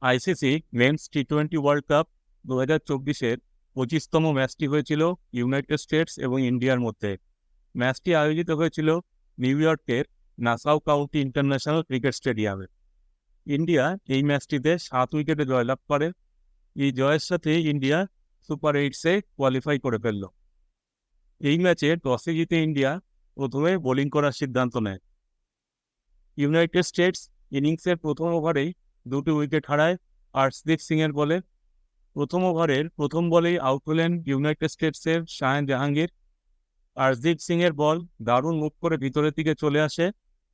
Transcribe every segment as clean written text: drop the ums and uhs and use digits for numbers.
ICC men's টি-20 world cup 2024-এর 25তম ম্যাচটি হয়েছিল United states এবং ইন্ডিয়ার মধ্যে। ম্যাচটি আয়োজিত হয়েছিল নিউ ইয়র্কের নাসাউ কাউন্টি ইন্টারন্যাশনাল ক্রিকেট স্টেডিয়ামে। ইন্ডিয়া এই ম্যাচটিতে 7 উইকেটে জয়লাভ করে। এই জয়ের সাথে ইন্ডিয়া সুপার 8-এ কোয়ালিফাই করে ফেলল। এই ম্যাচে টসে জিতে ইন্ডিয়া প্রথমে বোলিং করার সিদ্ধান্ত নেয়। ইউনাইটেড স্টেটস ইনিংসের প্রথম ওভারেই 2টি উইকেট হারায় আর্শদীপ সিংয়ের বলে। প্রথম ওভারের প্রথম বলেই আউট হলেন ইউনাইটেড স্টেটসের শায়ান জাহাঙ্গীর। আর্শদীপ সিংয়ের বল দারুণ মুভ করে ভিতরের দিকে চলে আসে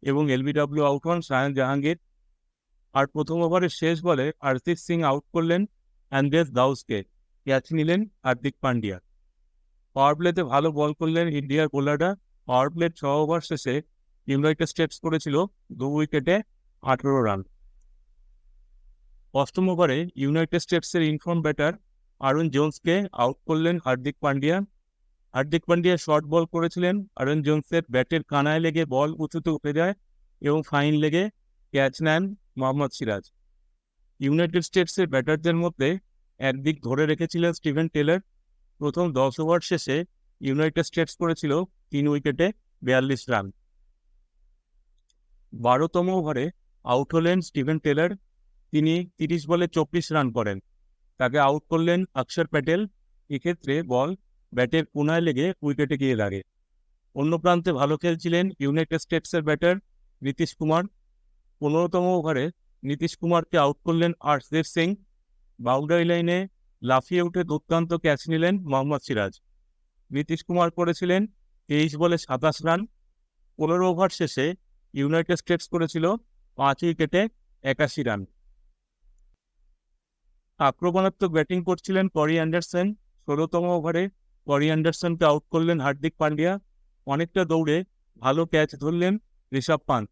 এবং এলবিডব্লিউ আউট হন শায়ান জাহাঙ্গীর। আর প্রথম ওভারের শেষ বলে আর্শদীপ সিং আউট করলেন অ্যান্ড্রেস দাউসকে, ক্যাচ নিলেন হার্দিক পান্ডিয়া। পাওয়ার প্লেতে ভালো বল করলেন ইন্ডিয়ার বোলাররা। পাওয়ার প্লের 6 ওভার শেষে ইউনাইটেড স্টেটস করেছিল 2 উইকেটে 18 রান। অষ্টম ওভারে ইউনাইটেড স্টেটসের ইনফর্ম ব্যাটার আরুণ জোন্সকে আউট করলেন হার্দিক পান্ডিয়া। হার্দিক পান্ডিয়া শর্ট বল করেছিলেন, আরুণ জোন্সের ব্যাটের কানায় লেগে বল উঁচুতে উঠে যায় এবং ফাইন লেগে ক্যাচ নেন মোহাম্মদ সিরাজ। ইউনাইটেড স্টেটসের ব্যাটারদের মধ্যে একদিক ধরে রেখেছিলেন স্টিভেন টেলর। প্রথম 10 ওভার শেষে ইউনাইটেড স্টেটস করেছিল 3 উইকেটে 42 রান। 12তম ওভারে আউট হলেন স্টিভেন টেলর। তিনি 30 বলে 24 রান করেন। তাকে আউট করলেন অক্ষর প্যাটেল। এক্ষেত্রে বল ব্যাটের কোনায় লেগে উইকেটে গিয়ে লাগে। অন্য প্রান্তে ভালো খেলছিলেন ইউনাইটেড স্টেটসের ব্যাটার নীতিশ কুমার। 15তম ওভারে নীতিশ কুমারকে আউট করলেন আর্শদীপ সিং। বাউন্ডারি লাইনে লাফিয়ে উঠে দুর্দান্ত ক্যাচ নিলেন মোহাম্মদ সিরাজ। নীতিশ কুমার করেছিলেন 23 বলে 27 রান। 15 ওভার শেষে ইউনাইটেড স্টেটস করেছিল 5 উইকেটে 81 রান। আক্রমণাত্মক ব্যাটিং করছিলেন করি অ্যান্ডারসন। 16তম ওভারে করি অ্যান্ডারসনকে আউট করলেন হার্দিক পান্ডিয়া। অনেকটা দৌড়ে ভালো ক্যাচ ধরলেন ঋষভ পান্ত।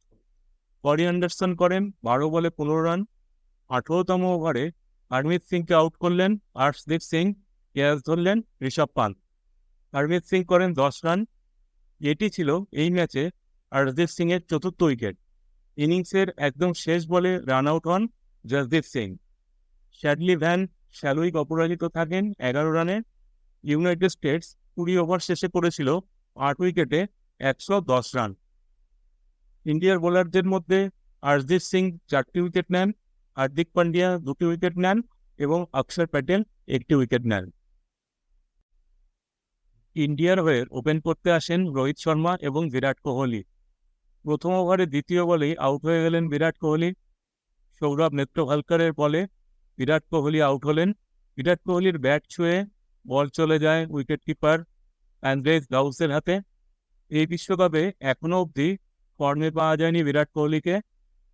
করি অ্যান্ডারসন করেন 12 বলে 15 রান। 18তম ওভারে হরমিত সিংকে আউট করলেন আর্শদীপ সিং। ক্যাচ ধরলেন ঋষভ পান্ত। হরমিত সিং করেন 10 রান। এটি ছিল এই ম্যাচে আর্শদীপ সিংয়ের 4র্থ উইকেট। ইনিংসের একদম শেষ বলে রান আউট হন জসদীপ সিং। শ্যাডলি ভ্যান শ্যালুইক অপরাজিত থাকেন 11 রানে। ইউনাইটেড স্টেটস 20 ওভার শেষে করেছিল 8 উইকেটে 110 রান। ইন্ডিয়ার বোলারদের মধ্যে আর্শদীপ সিং 4টি উইকেট নেন, হার্দিক পান্ডিয়া 2টি উইকেট নেন এবং অক্ষর প্যাটেল 1টি উইকেট নেন। ইন্ডিয়ার হয়ে ওপেন করতে আসেন রোহিত শর্মা এবং বিরাট কোহলি। প্রথম ওভারে দ্বিতীয় বলেই আউট হয়ে গেলেন বিরাট কোহলি। সৌরভ নেত্রভালকারের বলে বিরাট কোহলি আউট হলেন। বিরাট কোহলির ব্যাট ছুঁয়ে বল চলে যায় উইকেট কিপার অ্যান্ড্রেস দাউসের হাতে। এই বিশ্বকাপে এখনও অবধি ফর্মে পাওয়া যায়নি বিরাট কোহলিকে।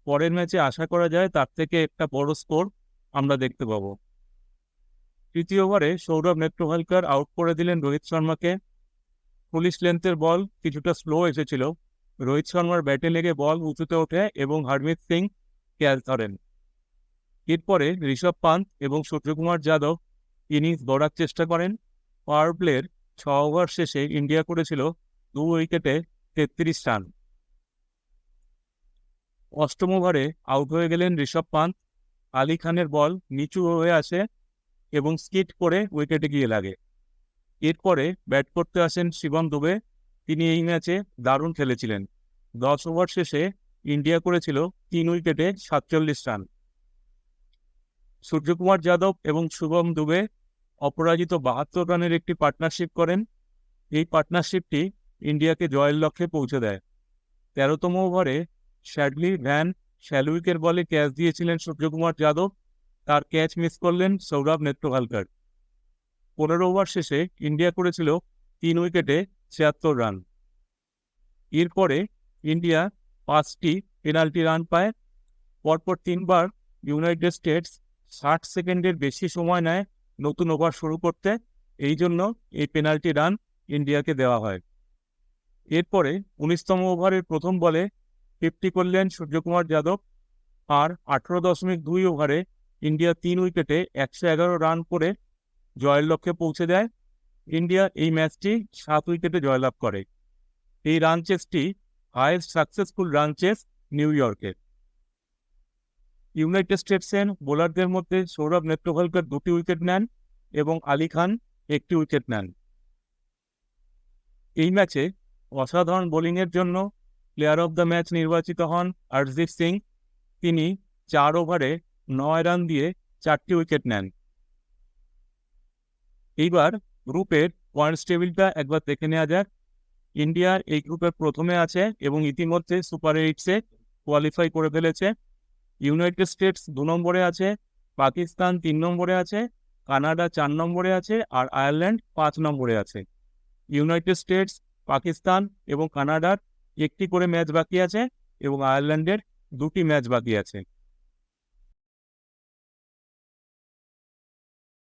পরের ম্যাচে আশা করা যায় তার থেকে একটা বড় স্কোর আমরা দেখতে পাব। তৃতীয় ওভারে সৌরভ নেত্রভালকার আউট করে দিলেন রোহিত শর্মাকে। পুলিশ লেন্থের বল কিছুটা স্লো এসেছিল। রোহিত শর্মার ব্যাটে লেগে বল উঁচুতে ওঠে এবং হরমিত সিং ক্যাচ ধরেন। এরপরে ঋষভ পান্ত এবং সূর্যকুমার যাদব ইনিংস গড়ার চেষ্টা করেন। পাওয়ার প্লের 6 ওভার শেষে ইন্ডিয়া করেছিল 2 উইকেটে 33 রান। অষ্টম ওভারে আউট হয়ে গেলেন ঋষভ পান্ত। আলী খানের বল নিচু হয়ে আসে এবং স্কিড করে উইকেটে গিয়ে লাগে। এরপরে ব্যাট করতে আসেন শিবম দুবে। তিনি এই ম্যাচে দারুণ খেলেছিলেন। 10 ওভার শেষে ইন্ডিয়া করেছিল 3 উইকেটে 47 রান। সূর্যকুমার যাদব এবং শুভম দুবে অপরাজিত 72 রানের একটি পার্টনারশিপ করেন। এই পার্টনারশিপটি ইন্ডিয়াকে জয়ের লক্ষ্যে পৌঁছে দেয়। 13তম ওভারে শ্যাডলি ভ্যান শ্যালুইকের বলে ক্যাচ দিয়েছিলেন সূর্যকুমার যাদব। তার ক্যাচ মিস করলেন সৌরভ নেত্রভালকার। 15 ওভার শেষে ইন্ডিয়া করেছিল 3 উইকেটে 76 রান। এরপরে ইন্ডিয়া 5টি পেনাল্টি রান পায়। পরপর 3বার ইউনাইটেড স্টেটস 60 সেকেন্ডের বেশি সময় নেয় নতুন ওভার শুরু করতে। এই জন্য এই পেনাল্টি রান ইন্ডিয়াকে দেওয়া হয়। এরপরে 19তম ওভারের প্রথম বলে 50 করলেন সূর্যকুমার যাদব। আর 18.2 ওভারে ইন্ডিয়া 3 উইকেটে 111 রান করে জয়ের লক্ষ্যে পৌঁছে দেয়। ইন্ডিয়া এই ম্যাচটি 7 উইকেটে জয়লাভ করে। এই রান চেসটি highest successful run chase new ইয়র্কের। ইউনাইটেড স্টেটসের বোলারদের মধ্যে সৌরভ নেত্রভালকার 2টি উইকেট নেন এবং আলী খান 1টি উইকেট নেন। এই ম্যাচে অসাধারণ বোলিংয়ের জন্য প্লেয়ার অব দ্য ম্যাচ নির্বাচিত হন হরজিত সিং। তিনি 4 ওভারে 9 রান দিয়ে 4টি উইকেট নেন। এইবার গ্রুপের পয়েন্টস টেবিলটা একবার দেখে নেওয়া যাক। ইন্ডিয়া এই গ্রুপের প্রথমে আছে এবং ইতিমধ্যে সুপার 8-এ কোয়ালিফাই করে ফেলেছে। ইউনাইটেড স্টেটস 2 নম্বরে আছে, পাকিস্তান 3 নম্বরে আছে, কানাডা 4 নম্বরে আছে আর আয়ারল্যান্ড 5 নম্বরে আছে। ইউনাইটেড স্টেটস, পাকিস্তান এবং কানাডার 1টি করে ম্যাচ বাকি আছে এবং আয়ারল্যান্ডের 2টি ম্যাচ বাকি আছে।